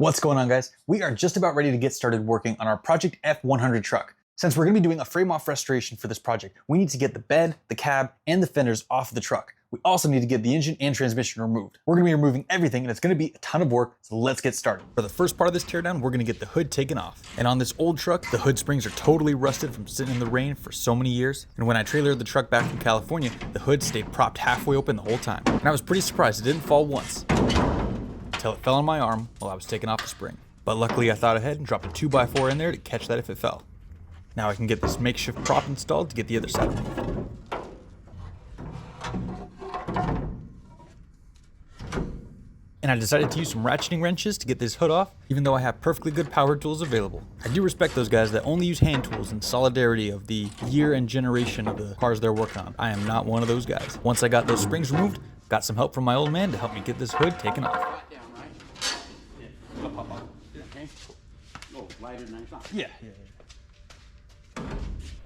What's going on, guys? We are just about ready to get started working on our Project F-100 truck. Since we're going to be doing a frame-off restoration for this project, we need to get the bed, the cab, and the fenders off the truck. We also need to get the engine and transmission removed. We're going to be removing everything, and it's going to be a ton of work, so let's get started. For the first part of this teardown, we're going to get the hood taken off. And on this old truck, the hood springs are totally rusted from sitting in the rain for so many years. And when I trailered the truck back from California, the hood stayed propped halfway open the whole time. And I was pretty surprised it didn't fall once, until it fell on my arm while I was taking off the spring. But luckily I thought ahead and dropped a 2x4 in there to catch that if it fell. Now I can get this makeshift prop installed to get the other side removed. And I decided to use some ratcheting wrenches to get this hood off, even though I have perfectly good power tools available. I do respect those guys that only use hand tools in solidarity of the year and generation of the cars they're working on. I am not one of those guys. Once I got those springs removed, got some help from my old man to help me get this hood taken off. Yeah.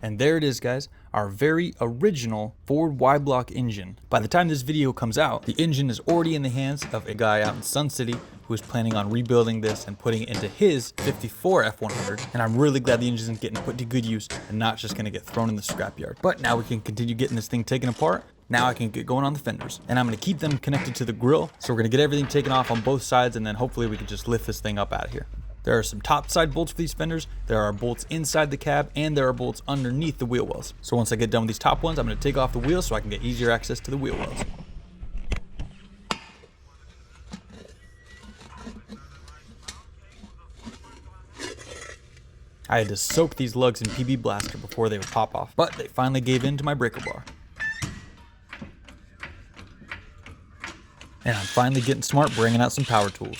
And there it is, guys, our very original Ford Y-block engine. By the time this video comes out, the engine is already in the hands of a guy out in Sun City who is planning on rebuilding this and putting it into his 54 F-100. And I'm really glad the engine is getting put to good use and not just gonna get thrown in the scrapyard. But now we can continue getting this thing taken apart. Now I can get going on the fenders, and I'm gonna keep them connected to the grill. So we're gonna get everything taken off on both sides, and then hopefully we can just lift this thing up out of here. There are some top side bolts for these fenders, there are bolts inside the cab, and there are bolts underneath the wheel wells. So once I get done with these top ones, I'm going to take off the wheels so I can get easier access to the wheel wells. I had to soak these lugs in PB Blaster before they would pop off, but they finally gave in to my breaker bar. And I'm finally getting smart bringing out some power tools.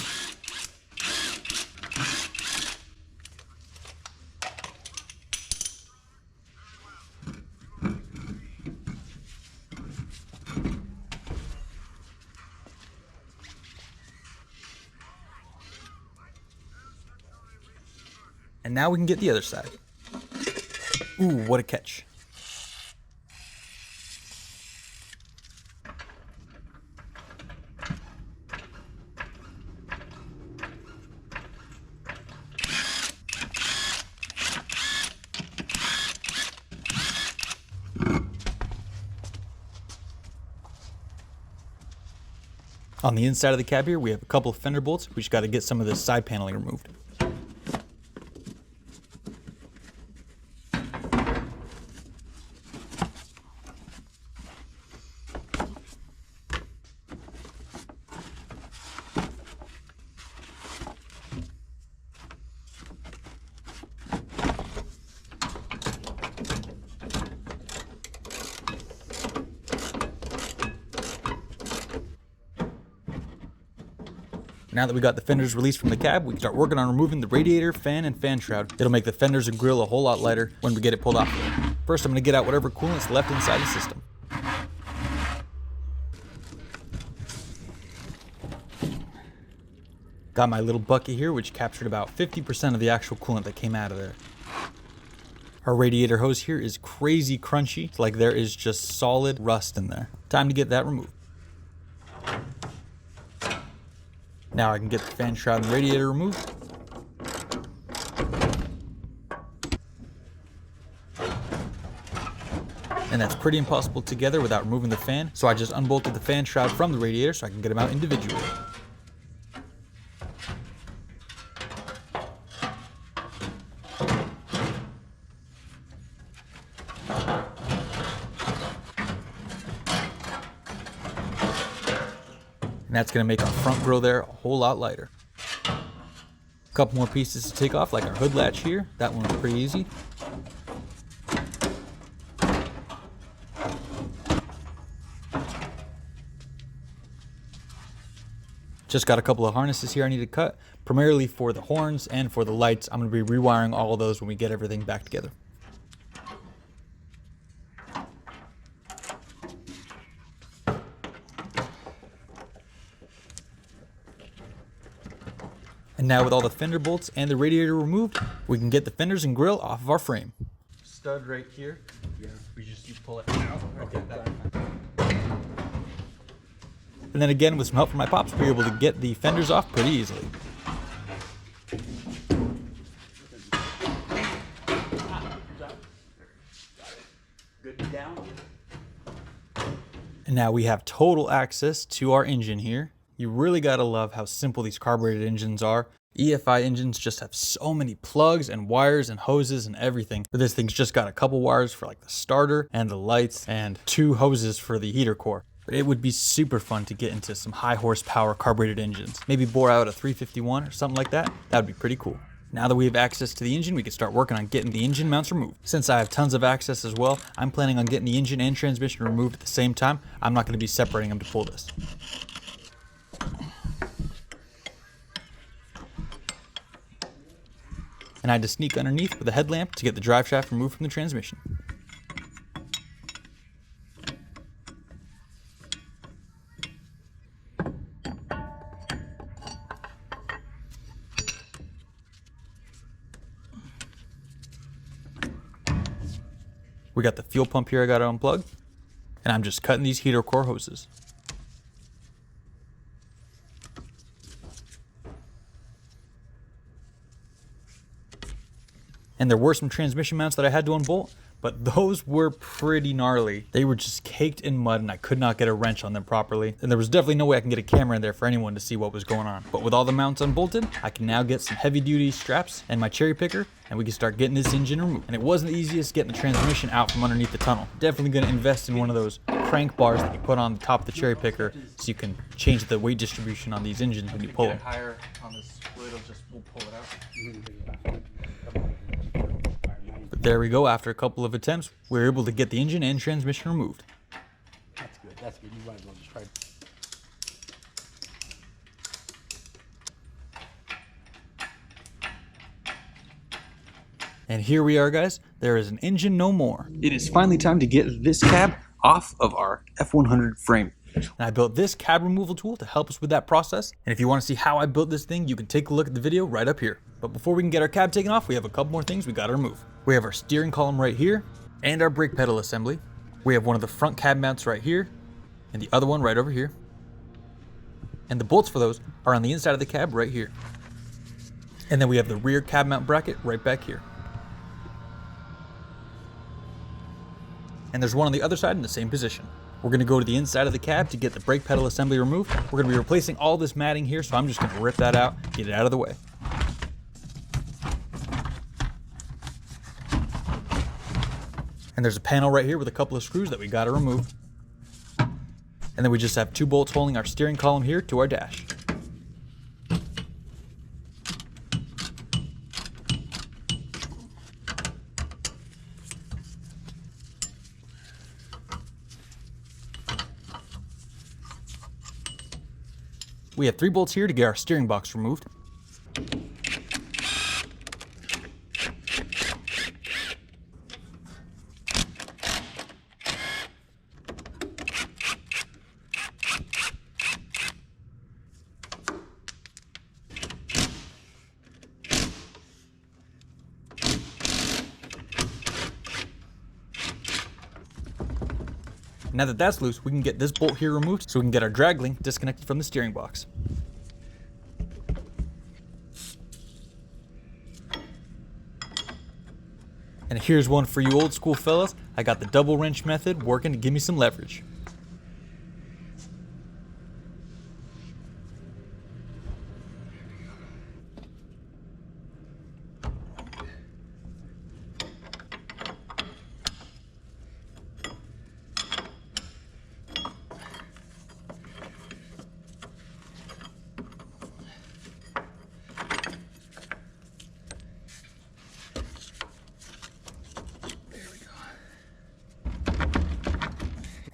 And now we can get the other side. Ooh, what a catch. On the inside of the cab here, we have a couple of fender bolts. We just got to get some of this side paneling removed. Now that we got the fenders released from the cab, we can start working on removing the radiator, fan, and fan shroud. It'll make the fenders and grill a whole lot lighter when we get it pulled off. First, I'm going to get out whatever coolant's left inside the system. Got my little bucket here, which captured about 50% of the actual coolant that came out of there. Our radiator hose here is crazy crunchy. It's like there is just solid rust in there. Time to get that removed. Now I can get the fan shroud and radiator removed. And that's pretty impossible together without removing the fan, so I just unbolted the fan shroud from the radiator so I can get them out individually. And that's going to make our front grille there a whole lot lighter. A couple more pieces to take off, like our hood latch here. That one was pretty easy. Just got a couple of harnesses here I need to cut, primarily for the horns and for the lights. I'm going to be rewiring all of those when we get everything back together. And now with all the fender bolts and the radiator removed, we can get the fenders and grill off of our frame. Stud right here. Yeah. You pull it out. Okay, And then again, with some help from my pops, we were able to get the fenders off pretty easily. And now we have total access to our engine here. You really gotta love how simple these carbureted engines are. EFI engines just have so many plugs and wires and hoses and everything. But this thing's just got a couple wires for like the starter and the lights and 2 hoses for the heater core. But it would be super fun to get into some high horsepower carbureted engines. Maybe bore out a 351 or something like that. That would be pretty cool. Now that we have access to the engine, we can start working on getting the engine mounts removed. Since I have tons of access as well, I'm planning on getting the engine and transmission removed at the same time. I'm not going to be separating them to pull this. And I had to sneak underneath with a headlamp to get the drive shaft removed from the transmission. We got the fuel pump here I got to unplug, and I'm just cutting these heater core hoses. And there were some transmission mounts that I had to unbolt, but those were pretty gnarly. They were just caked in mud and I could not get a wrench on them properly. And there was definitely no way I can get a camera in there for anyone to see what was going on. But with all the mounts unbolted, I can now get some heavy duty straps and my cherry picker, and we can start getting this engine removed. And it wasn't the easiest getting the transmission out from underneath the tunnel. Definitely gonna invest in one of those crank bars that you put on the top of the cherry picker so you can change the weight distribution on these engines when you pull them. Higher on this, we'll pull it out. But there we go, after a couple of attempts, we were able to get the engine and transmission removed. That's good, that's good. You might as well just try. And here we are, guys. There is an engine no more. It is finally time to get this cab off of our F-100 frame. And I built this cab removal tool to help us with that process. And if you want to see how I built this thing, you can take a look at the video right up here. But before we can get our cab taken off, we have a couple more things we got to remove. We have our steering column right here and our brake pedal assembly. We have one of the front cab mounts right here and the other one right over here. And the bolts for those are on the inside of the cab right here. And then we have the rear cab mount bracket right back here. And there's one on the other side in the same position. We're gonna go to the inside of the cab to get the brake pedal assembly removed. We're gonna be replacing all this matting here, so I'm just gonna rip that out, get it out of the way. And there's a panel right here with a couple of screws that we gotta remove. And then we just have 2 bolts holding our steering column here to our dash. We have 3 bolts here to get our steering box removed. Now that that's loose, we can get this bolt here removed so we can get our drag link disconnected from the steering box. And here's one for you old school fellas. I got the double wrench method working to give me some leverage.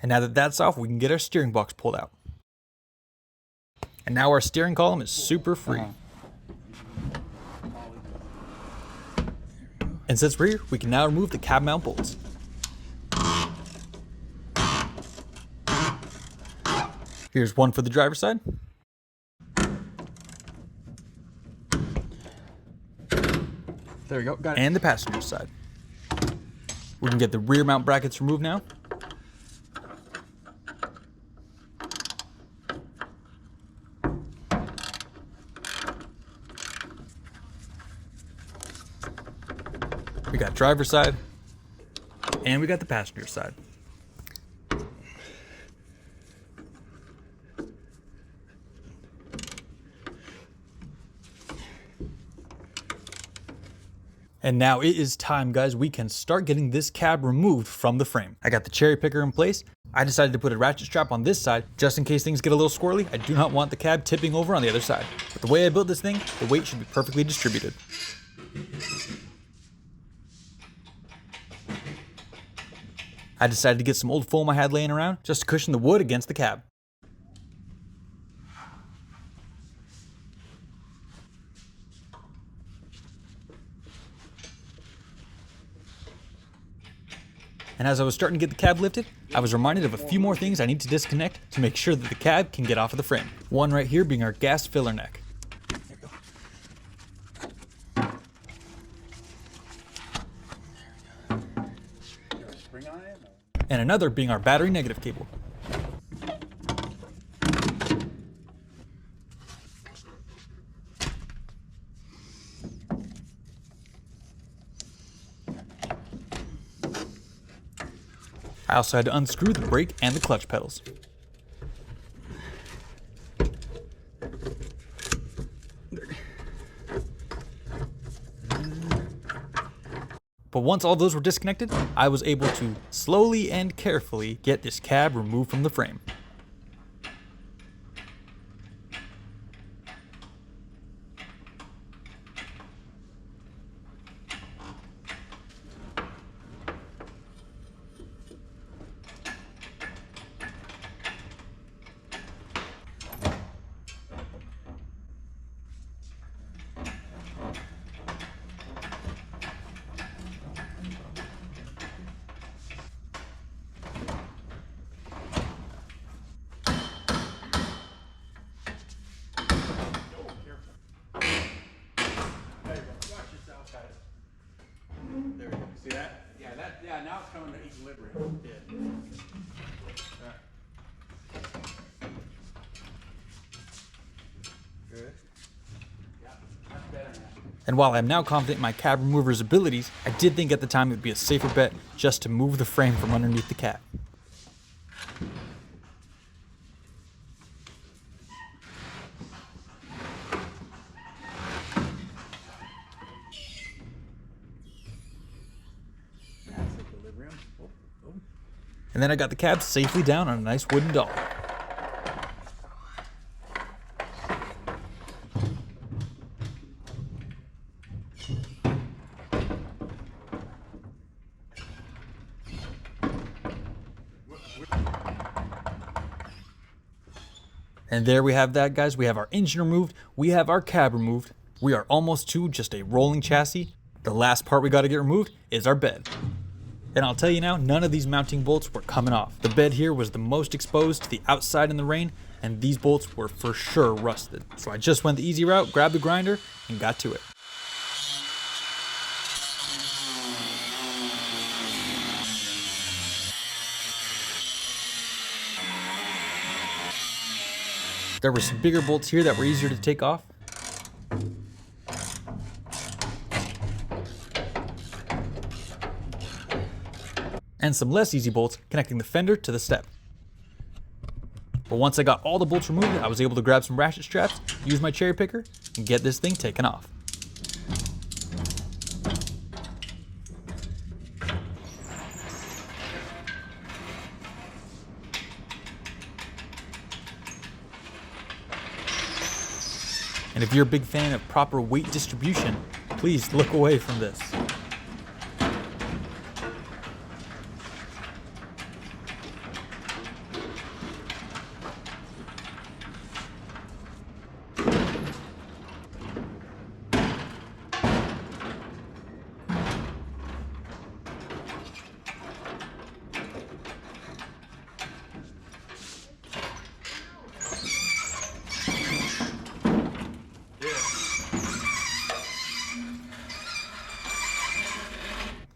And now that that's off, we can get our steering box pulled out. And now our steering column is super free. And since we're here, we can now remove the cab mount bolts. Here's one for the driver's side. There we go, got it. And the passenger side. We can get the rear mount brackets removed now. We got driver's side, and we got the passenger side. And now it is time, guys. We can start getting this cab removed from the frame. I got the cherry picker in place. I decided to put a ratchet strap on this side just in case things get a little squirrely. I do not want the cab tipping over on the other side. But the way I built this thing, the weight should be perfectly distributed. I decided to get some old foam I had laying around just to cushion the wood against the cab. And as I was starting to get the cab lifted, I was reminded of a few more things I need to disconnect to make sure that the cab can get off of the frame. One right here being our gas filler neck. There we go. And another being our battery negative cable. I also had to unscrew the brake and the clutch pedals. But once all those were disconnected, I was able to slowly and carefully get this cab removed from the frame. There we go. See that? Yeah, now it's coming to equilibrium. Yeah. Good. Yeah, that's better now. And while I'm now confident in my cab remover's abilities, I did think at the time it would be a safer bet just to move the frame from underneath the cab. And then I got the cab safely down on a nice wooden dolly. And there we have that, guys. We have our engine removed. We have our cab removed. We are almost to just a rolling chassis. The last part we got to get removed is our bed. And I'll tell you now, none of these mounting bolts were coming off. The bed here was the most exposed to the outside in the rain, and these bolts were for sure rusted. So I just went the easy route, grabbed the grinder, and got to it. There were some bigger bolts here that were easier to take off. And some less easy bolts connecting the fender to the step. But once I got all the bolts removed, I was able to grab some ratchet straps, use my cherry picker, and get this thing taken off. And if you're a big fan of proper weight distribution, please look away from this.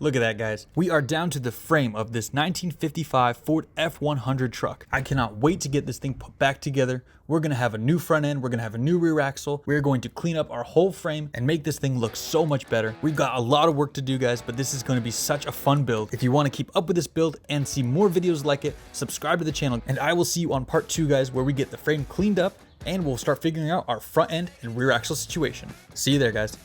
Look at that, guys. We are down to the frame of this 1955 Ford F-100 truck. I cannot wait to get this thing put back together. We're gonna have a new front end, we're gonna have a new rear axle, we're going to clean up our whole frame and make this thing look so much better. We've got a lot of work to do, guys, but this is gonna be such a fun build. If you wanna keep up with this build and see more videos like it, subscribe to the channel, and I will see you on part 2, guys, where we get the frame cleaned up and we'll start figuring out our front end and rear axle situation. See you there, guys.